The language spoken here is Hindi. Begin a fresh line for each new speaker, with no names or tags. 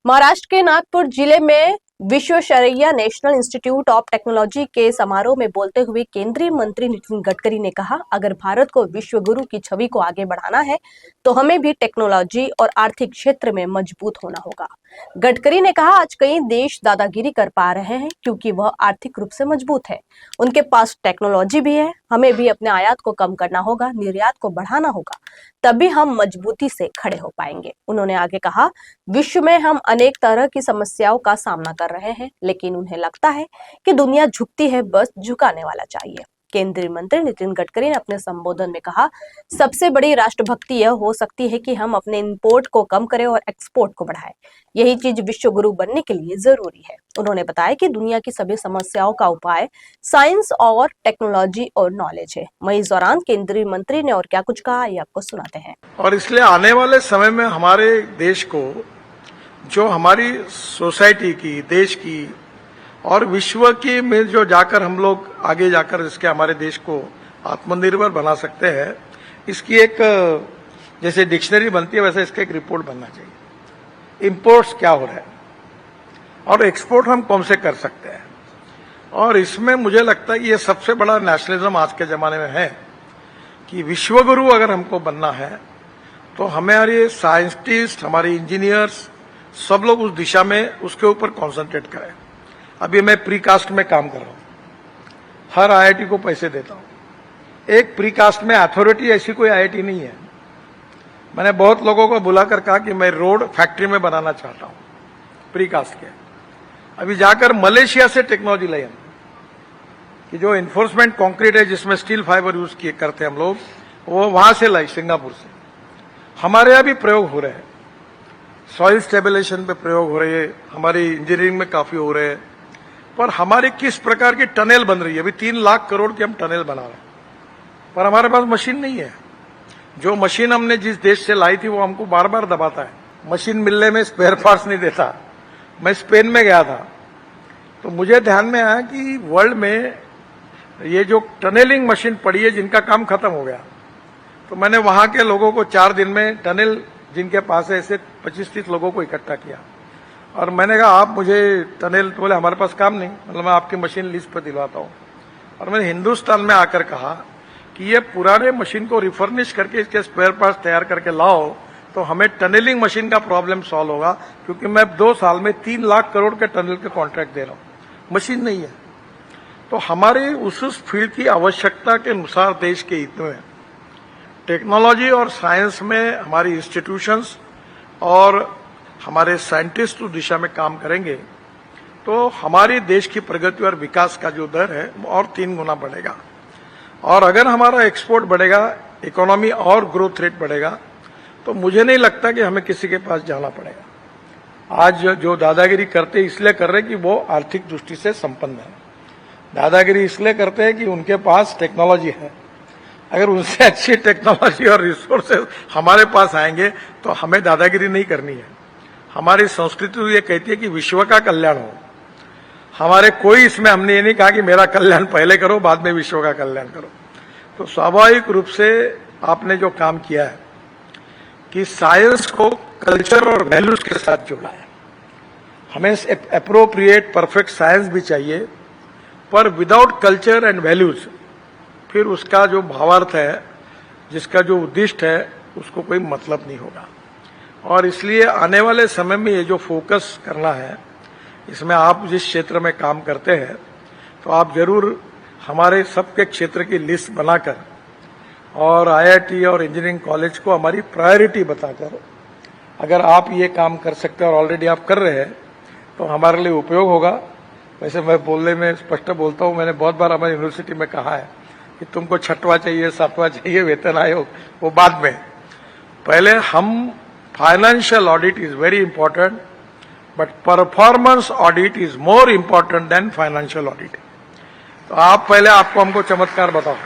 महाराष्ट्र के नागपुर जिले में Visvesvaraya national institute of technology के समारोह में बोलते हुए केंद्रीय मंत्री नितिन गडकरी ने कहा, अगर भारत को विश्व गुरु की छवि को आगे बढ़ाना है तो हमें भी टेक्नोलॉजी और आर्थिक क्षेत्र में मजबूत होना होगा। गडकरी ने कहा, आज कई देश दादागिरी कर पा रहे हैं क्योंकि वह आर्थिक रूप से मजबूत है, उनके पास टेक्नोलॉजी भी है। हमें भी अपने आयात को कम करना होगा, निर्यात को बढ़ाना होगा, तभी हम मजबूती से खड़े हो पाएंगे। उन्होंने आगे कहा, विश्व में हम अनेक तरह की समस्याओं का सामना कर रहे हैं, लेकिन उन्हें लगता है कि दुनिया झुकती है, बस झुकाने वाला चाहिए। केंद्रीय मंत्री नितिन गडकरी ने अपने संबोधन में कहा, सबसे बड़ी राष्ट्रभक्ति यह हो सकती है कि हम अपने इंपोर्ट को कम करें और एक्सपोर्ट को बढ़ाएं। यही चीज विश्व गुरु बनने के लिए जरूरी है। उन्होंने बताया कि दुनिया की सभी समस्याओं का उपाय साइंस और टेक्नोलॉजी और नॉलेज है। वहीं इस दौरान केंद्रीय मंत्री ने और क्या कुछ कहा, ये आपको सुनाते हैं।
और इसलिए आने वाले समय में हमारे देश को, जो हमारी सोसाइटी की, देश की और विश्व की में जो जाकर हम लोग आगे जाकर इसके हमारे देश को आत्मनिर्भर बना सकते हैं, इसकी एक जैसे डिक्शनरी बनती है वैसे इसका एक रिपोर्ट बनना चाहिए। इंपोर्ट्स क्या हो रहा है और एक्सपोर्ट हम कौन से कर सकते हैं। और इसमें मुझे लगता है कि ये सबसे बड़ा नेशनलिज्म आज के जमाने में है कि विश्वगुरु अगर हमको बनना है तो हमारे साइंटिस्ट, हमारे इंजीनियर्स, सब लोग उस दिशा में उसके ऊपर कॉन्सेंट्रेट करें। अभी मैं प्रीकास्ट में काम कर रहा हूं, हर आईआईटी को पैसे देता हूं। एक प्रीकास्ट में अथॉरिटी ऐसी कोई आईआईटी नहीं है। मैंने बहुत लोगों को बुलाकर कहा कि मैं रोड फैक्ट्री में बनाना चाहता हूं प्रीकास्ट के। अभी जाकर मलेशिया से टेक्नोलॉजी लाई हम कि जो इन्फोर्समेंट कंक्रीट है जिसमें स्टील फाइबर यूज किए करते हैं हम लोग, वो वहां से लाई, सिंगापुर से। हमारे यहां भी प्रयोग हो रहे हैं, सॉइल स्टेबिलाईजेशन पे प्रयोग हो रहे हैं, हमारी इंजीनियरिंग में काफी हो रहे हैं। पर हमारी किस प्रकार की टनल बन रही है, अभी 3 लाख करोड़ की हम टनल बना रहे हैं, पर हमारे पास मशीन नहीं है। जो मशीन हमने जिस देश से लाई थी वो हमको बार बार दबाता है, मशीन मिलने में स्पेयर पार्ट्स नहीं देता। मैं स्पेन में गया था तो मुझे ध्यान में आया कि वर्ल्ड में ये जो टनलिंग मशीन पड़ी है जिनका काम खत्म हो गया, तो मैंने वहां के लोगों को 4 दिन में टनल जिनके पास है ऐसे 25-30 लोगों को इकट्ठा किया और मैंने कहा, आप मुझे टनल, तो बोले हमारे पास काम नहीं, मतलब मैं आपकी मशीन लीज पर दिलवाता हूं। और मैंने हिंदुस्तान में आकर कहा कि ये पुराने मशीन को रिफर्निश करके इसके स्पेयर पार्ट्स तैयार करके लाओ तो हमें टनलिंग मशीन का प्रॉब्लम सॉल्व होगा, क्योंकि मैं 2 साल में 3 लाख करोड़ के टनल के कॉन्ट्रैक्ट दे रहा हूं, मशीन नहीं है। तो हमारे उस फील्ड की आवश्यकता के अनुसार देश के हित में टेक्नोलॉजी और साइंस में हमारी इंस्टीट्यूशंस और हमारे साइंटिस्ट उस दिशा में काम करेंगे तो हमारी देश की प्रगति और विकास का जो दर है वो और 3 गुना बढ़ेगा। और अगर हमारा एक्सपोर्ट बढ़ेगा, इकोनॉमी और ग्रोथ रेट बढ़ेगा, तो मुझे नहीं लगता कि हमें किसी के पास जाना पड़ेगा। आज जो दादागिरी करते इसलिए कर रहे हैं कि वो आर्थिक दृष्टि से संपन्न है। दादागिरी इसलिए करते हैं कि उनके पास टेक्नोलॉजी है। अगर उनसे अच्छी टेक्नोलॉजी और रिसोर्सेज हमारे पास आएंगे तो हमें दादागिरी नहीं करनी है। हमारी संस्कृति ये कहती है कि विश्व का कल्याण हो। हमारे कोई इसमें हमने ये नहीं कहा कि मेरा कल्याण पहले करो बाद में विश्व का कल्याण करो। तो स्वाभाविक रूप से आपने जो काम किया है कि साइंस को कल्चर और वैल्यूज के साथ जोड़ा है। हमें एप्रोप्रिएट परफेक्ट साइंस भी चाहिए, पर विदाउट कल्चर एंड वैल्यूज फिर उसका जो भावार्थ है, जिसका जो उद्दिष्ट है, उसको कोई मतलब नहीं होगा। और इसलिए आने वाले समय में ये जो फोकस करना है, इसमें आप जिस क्षेत्र में काम करते हैं तो आप जरूर हमारे सबके क्षेत्र की लिस्ट बनाकर और आईआईटी और इंजीनियरिंग कॉलेज को हमारी प्रायोरिटी बताकर, अगर आप ये काम कर सकते हैं और ऑलरेडी आप कर रहे हैं तो हमारे लिए उपयोग होगा। वैसे मैं बोलने में स्पष्ट बोलता हूँ, मैंने बहुत बार हमारी यूनिवर्सिटी में कहा है कि तुमको 6वां चाहिए, 7वां चाहिए वेतन आयोग, वो बाद में। पहले हम financial audit is very important, but performance audit is more important than financial audit. तो आप पहले आपको हमको चमत्कार बताओ।